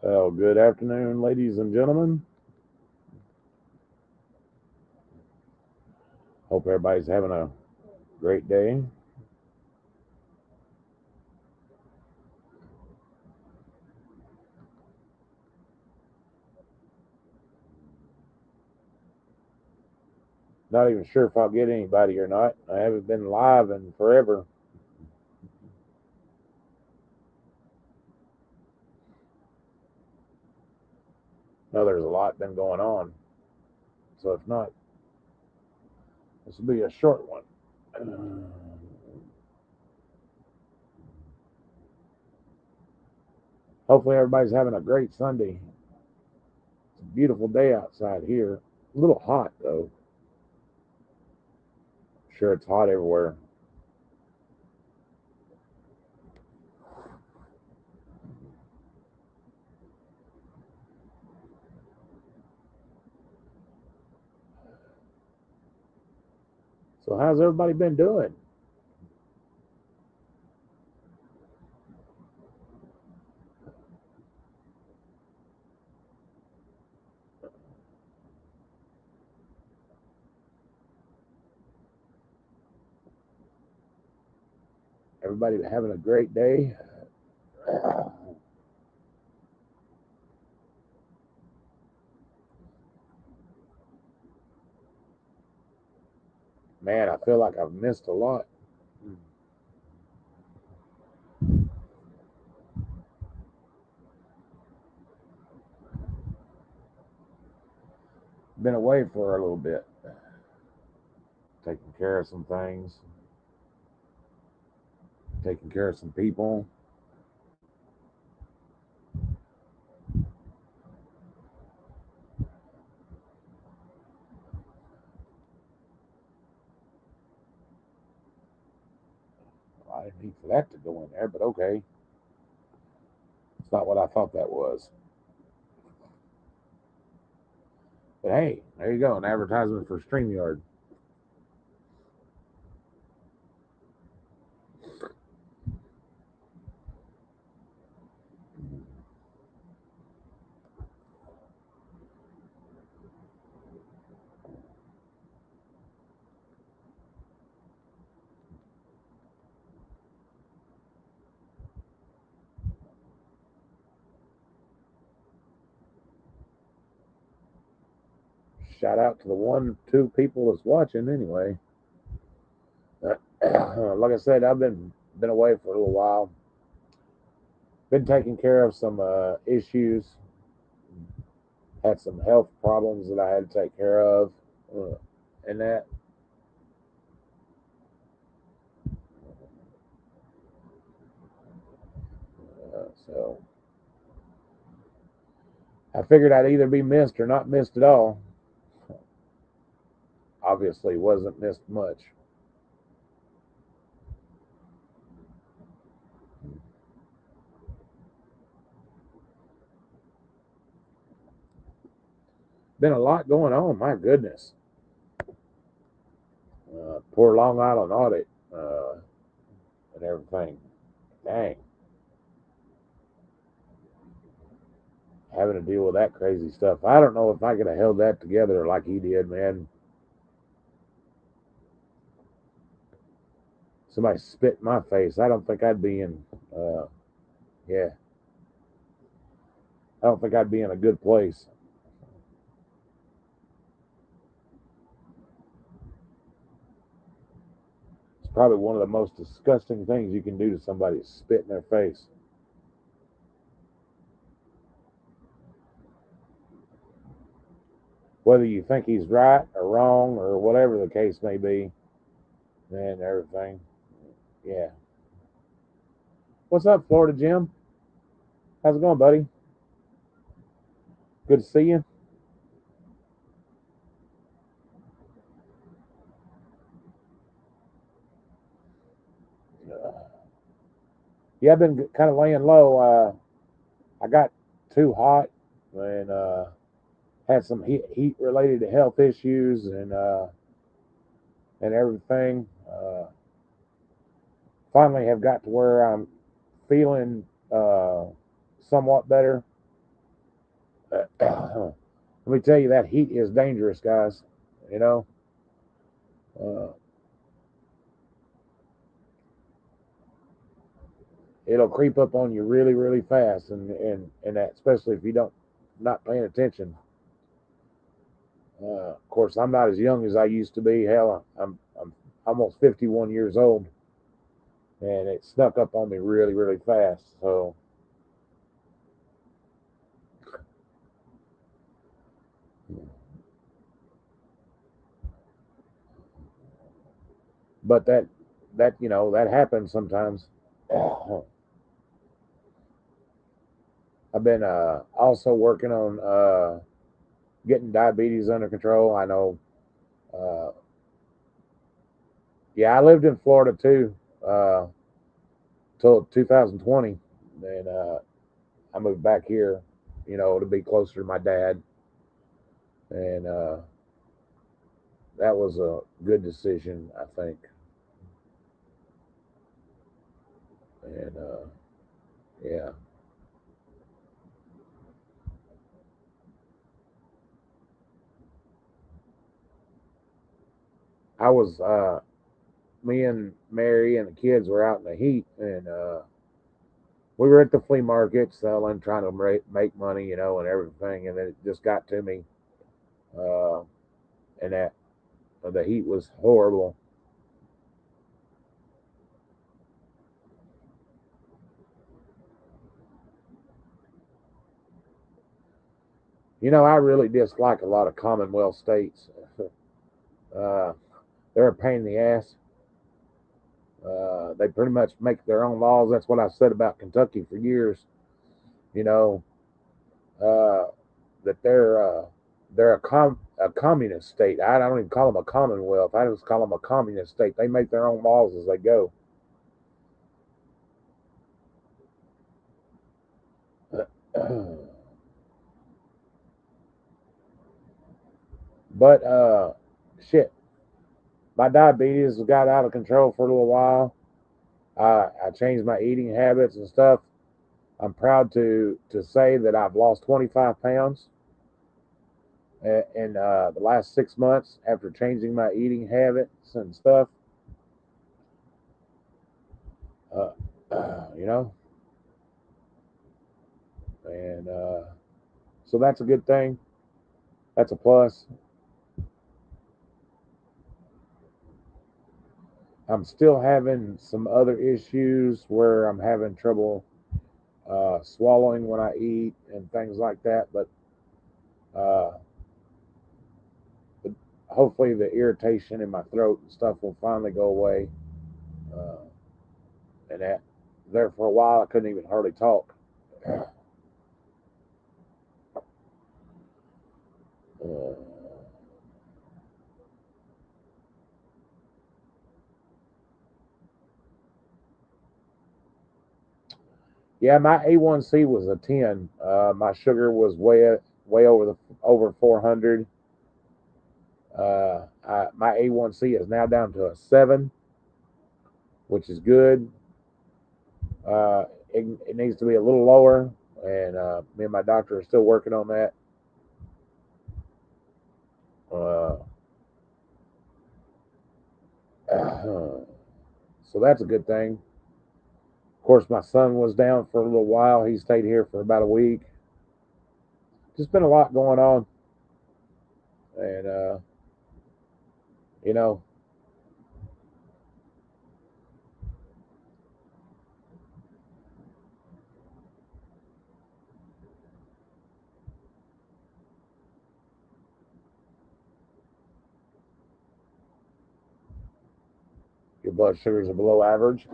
Well, good afternoon, ladies and gentlemen. Hope everybody's having a great day. Not even sure if I'll get anybody or not. I haven't been live in forever. No, there's a lot been going on. So if not, this will be a short one. Hopefully everybody's having a great Sunday. It's a beautiful day outside here. A little hot though. Sure, it's hot everywhere. So how's everybody been doing? Everybody having a great day? Man, I feel like I've missed a lot. Been away for a little bit, taking care of some things, taking care of some people. I didn't need for that to go in there, but okay. It's not what I thought that was. But hey, there you go, an advertisement for StreamYard. Shout out to the 2 people that's watching anyway. Like I said, I've been away for a little while. Been taking care of some issues. Had some health problems that I had to take care of, uh, and that. So I figured I'd either be missed or not missed at all. Obviously, wasn't missed much. Been a lot going on. My goodness. Poor Long Island audit and everything. Dang, having to deal with that crazy stuff. I don't know if I could have held that together like he did, man. Somebody spit in my face. I don't think I'd be in. Yeah, I don't think I'd be in a good place. It's probably one of the most disgusting things you can do to somebody is spit in their face. Whether you think he's right or wrong or whatever the case may be, and everything. Yeah. What's up, Florida Jim? How's it going, buddy? Good to see you. Yeah, I've been kind of laying low. I got too hot and had some heat related to health issues and everything. Finally, have got to where I'm feeling somewhat better. Let me tell you, that heat is dangerous, guys. You know, uh, it'll creep up on you really, really fast, and that, especially if you don't not paying attention. Of course, I'm not as young as I used to be. Hell, I'm almost 51 years old, and it snuck up on me really, really fast. So, but that that happens sometimes. I've been also working on getting diabetes under control. I know. Uh, yeah, I lived in Florida too uh, till 2020. Then I moved back here, to be closer to my dad, and that was a good decision, I think. And yeah, I was me and Mary and the kids were out in the heat, and we were at the flea market selling, trying to make money, and everything. And then it just got to me, uh, and that the heat was horrible. I really dislike a lot of Commonwealth states. uh, they're a pain in the ass. They pretty much make their own laws. That's what I've said about Kentucky for years. You know uh, that they're a communist state. I don't even call them a Commonwealth. I just call them a communist state. They make their own laws as they go. But shit, my diabetes got out of control for a little while. I changed my eating habits and stuff. I'm proud to say that I've lost 25 pounds in the last 6 months after changing my eating habits and stuff. Uh, you know, and so that's a good thing. That's a plus. I'm still having some other issues where I'm having trouble swallowing when I eat and things like that, uh, but hopefully the irritation in my throat and stuff will finally go away. Uh, and that there for a while I couldn't even hardly talk. Uh, yeah, my A1C was a 10. My sugar was way over 400. My A1C is now down to a 7, which is good. Uh, it needs to be a little lower, and me and my doctor are still working on that. Uh, so that's a good thing. Of course, my son was down for a little while. He stayed here for about a week. Just been a lot going on, and you know, your blood sugars are below average.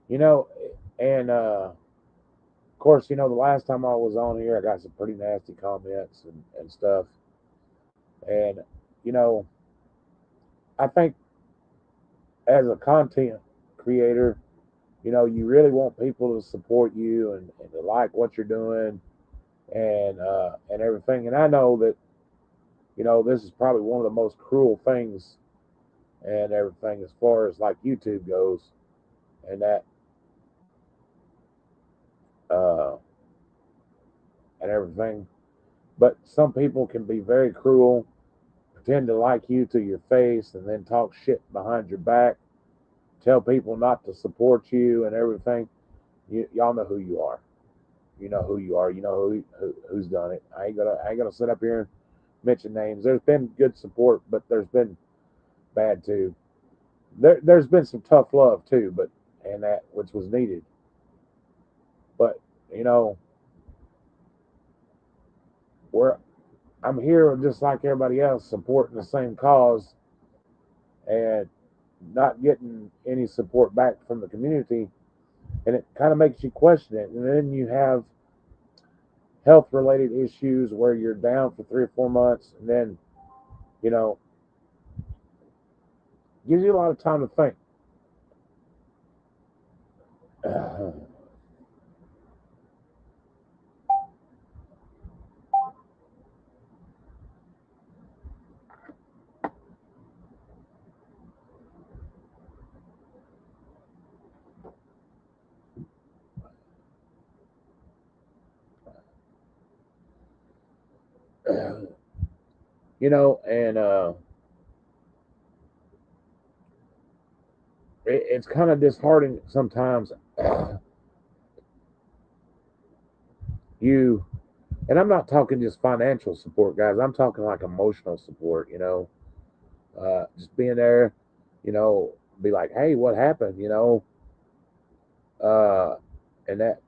you know, and of course, the last time I was on here, I got some pretty nasty comments and stuff. And you know, I think as a content creator, you really want people to support you and to like what you're doing and everything. And I know that this is probably one of the most cruel things and everything as far as like YouTube goes and that uh, and everything. But some people can be very cruel, pretend to like you to your face, and then talk shit behind your back, tell people not to support you and everything. Y'all know who you are. You know who you are. You know who's done it. I ain't gonna sit up here and mention names. There's been good support, but there's been bad too. There's been some tough love too, but and that which was needed. But you know, we're I'm here just like everybody else, supporting the same cause and not getting any support back from the community, and it kind of makes you question it. And then you have health related issues where you're down for 3 or 4 months, and then you know gives you a lot of time to think. And it's kind of disheartening sometimes. you and I'm not talking just financial support, guys. I'm talking like emotional support. Just being there. You know, be like, hey, what happened? Uh, and that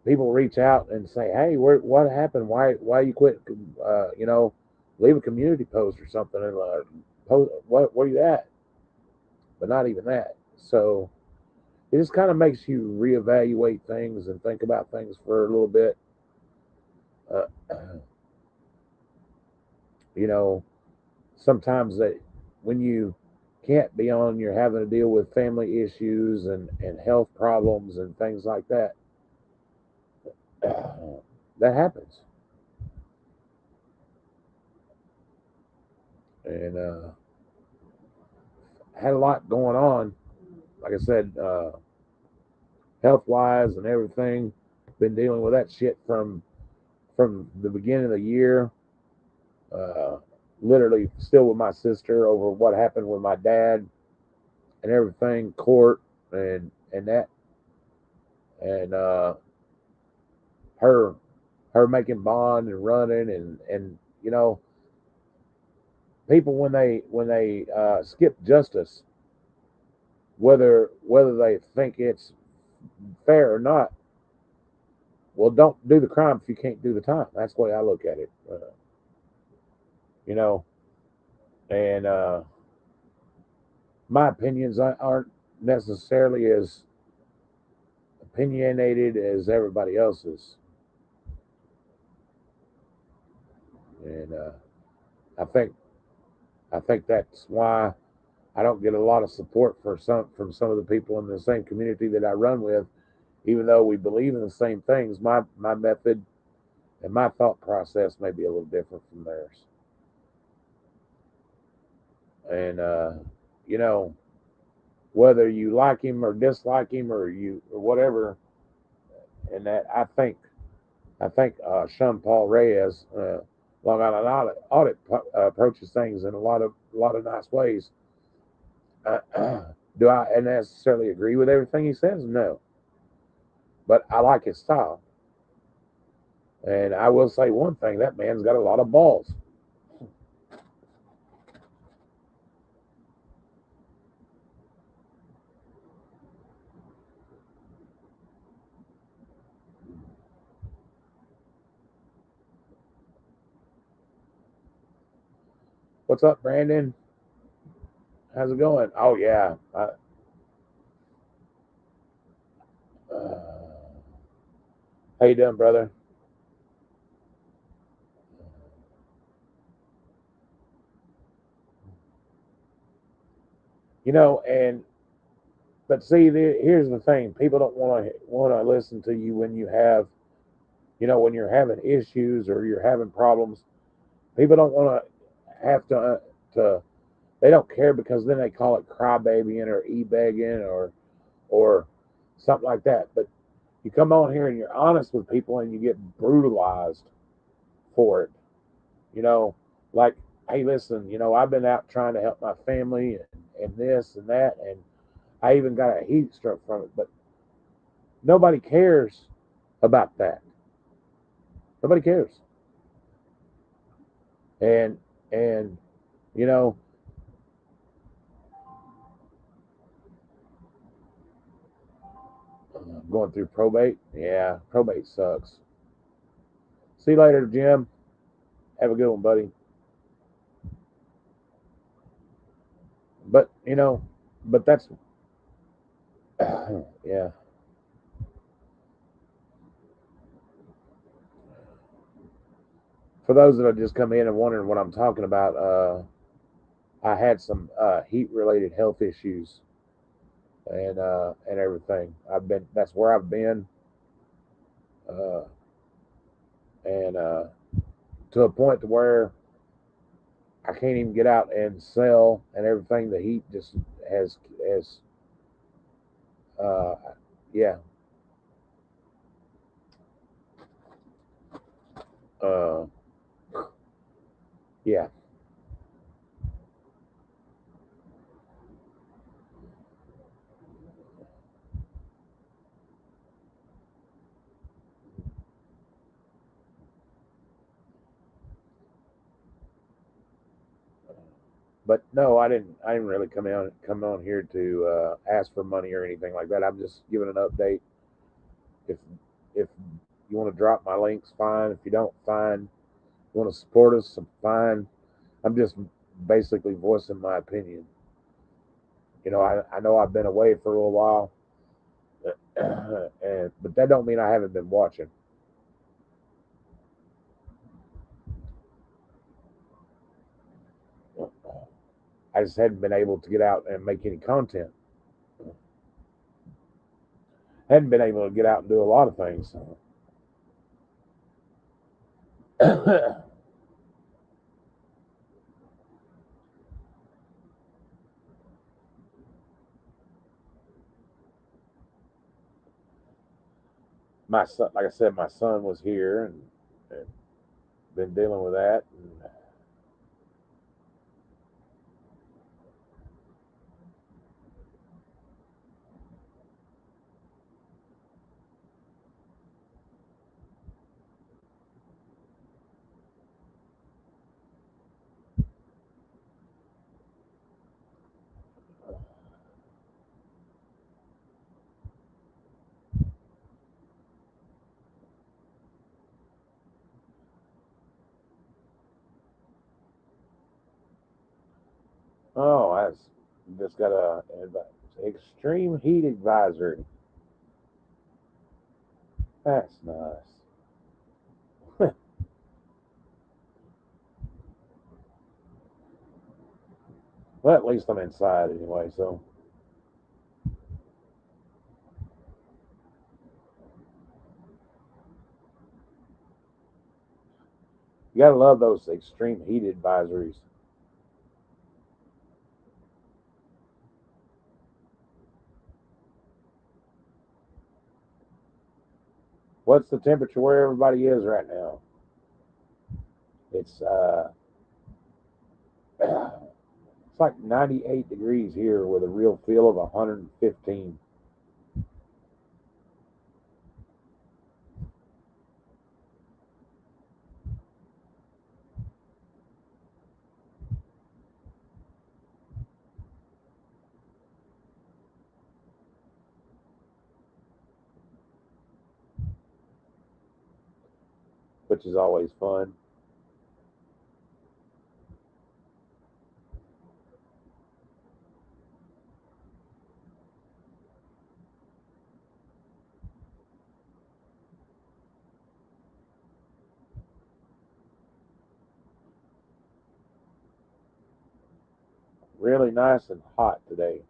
people reach out and say, hey, what happened? Why you quit? Leave a community post or something and post what where you at? But not even that. So it just kind of makes you reevaluate things and think about things for a little bit. Uh, you know, sometimes that when you can't be on, you're having to deal with family issues and health problems and things like that. That happens. And had a lot going on. Like I said, health wise and everything. Been dealing with that shit from the beginning of the year. Uh, Literally still with my sister over what happened with my dad and everything, court and that, and her her making bond and running and people when they skip justice, whether they think it's fair or not, well, don't do the crime if you can't do the time. That's the way I look at it. You know, and my opinions aren't necessarily as opinionated as everybody else's, and I think I think that's why I don't get a lot of support from some of the people in the same community that I run with, even though we believe in the same things. My method and my thought process may be a little different from theirs, and you know whether you like him or dislike him or whatever, and that I think Sean Paul Reyes, Long Island Audit approaches things in a lot of nice ways. Do I necessarily agree with everything he says? No, but I like his style, and I will say one thing: that man's got a lot of balls. What's up, Brandon? How's it going? Oh yeah. How you doing, brother? And but see, here's the thing: people don't want to listen to you when you have, when you're having issues or you're having problems. People don't want to have to They don't care because then they call it crybabying or e-begging or something like that. But you come on here and you're honest with people and you get brutalized for it. You know, like, hey, listen, I've been out trying to help my family and this and that, and I even got a heat stroke from it. But nobody cares about that. Nobody cares. And and you know, going through probate, yeah, probate sucks. See you later, Jim. Have a good one, buddy. But but that's yeah. For those that have just come in and wondering what I'm talking about, I had some heat related health issues and everything. That's where I've been, uh, and to a point to where I can't even get out and sell and everything. The heat just has uh, yeah, uh, yeah. But no, I didn't really come on here to ask for money or anything like that. I'm just giving an update. If you want to drop my links, fine. If you don't, fine. You want to support us, fine. I'm just basically voicing my opinion. I know I've been away for a little while, and but that don't mean I haven't been watching. I just hadn't been able to get out and make any content. Hadn't been able to get out and do a lot of things. My son, like I said, my son was here and been dealing with that, oh, I just got a extreme heat advisory. That's nice. Well, at least I'm inside anyway, so you gotta love those extreme heat advisories. What's the temperature where everybody is right now? It's it's like 98 degrees here with a real feel of 115, which is always fun. Really nice and hot today.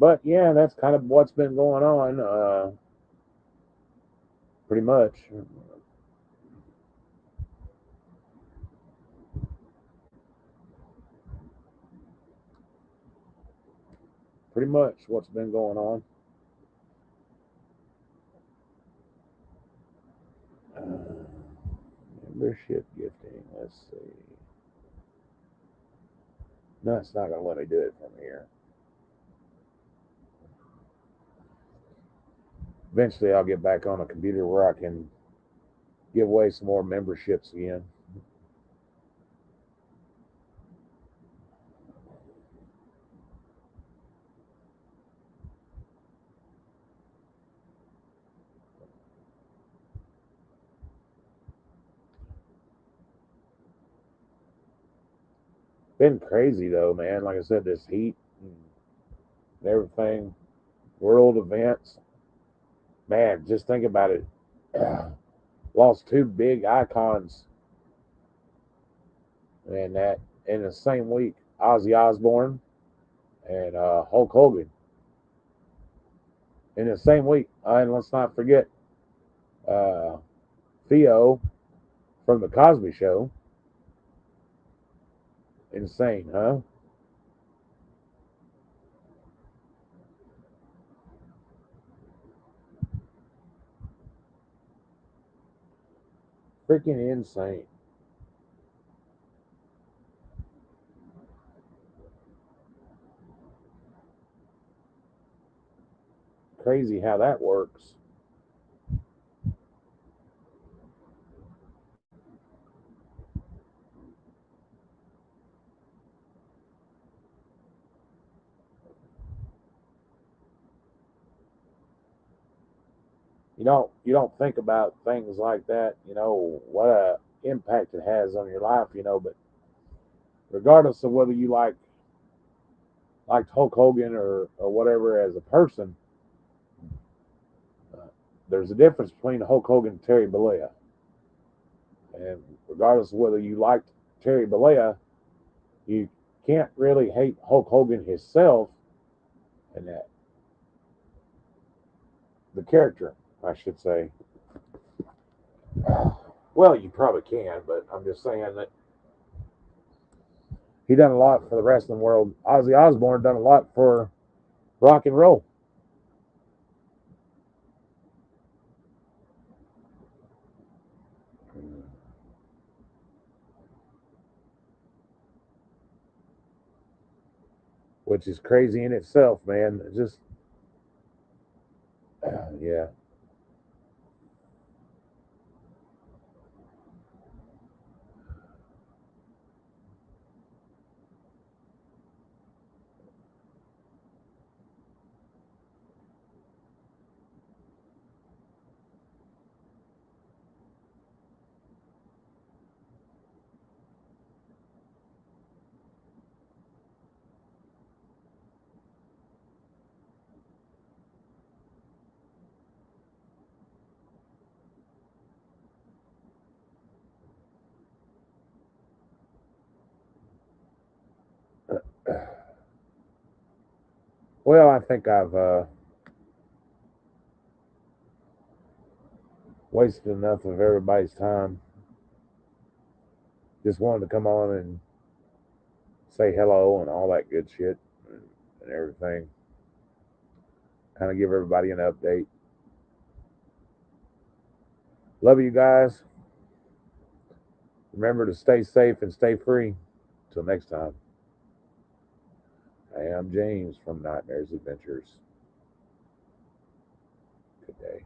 But yeah, that's kind of what's been going on. Pretty much. Pretty much what's been going on. Membership gifting. Let's see. No, it's not going to let me do it from here. Eventually, I'll get back on a computer where I can give away some more memberships again. Been crazy though, man. Like I said, this heat and everything, world events. Man, just think about it. Lost two big icons in that in the same week. Ozzy Osbourne and Hulk Hogan in the same week. And let's not forget uh, Theo from the Cosby Show. Insane, huh? Freaking insane. Crazy how that works. You don't think about things like that. What a impact it has on your life. But regardless of whether you liked Hulk Hogan or whatever as a person, uh, there's a difference between Hulk Hogan and Terry Bollea. And regardless of whether you liked Terry Bollea, you can't really hate Hulk Hogan himself and that the character, I should say. Well, you probably can, but I'm just saying that he done a lot for the wrestling world. Ozzy Osbourne done a lot for rock and roll, which is crazy in itself, man. Just yeah. Well, I think I've wasted enough of everybody's time. Just wanted to come on and say hello and all that good shit and everything. Kind of give everybody an update. Love you guys. Remember to stay safe and stay free. Till next time, I am James from Nightmares Adventures. Good day.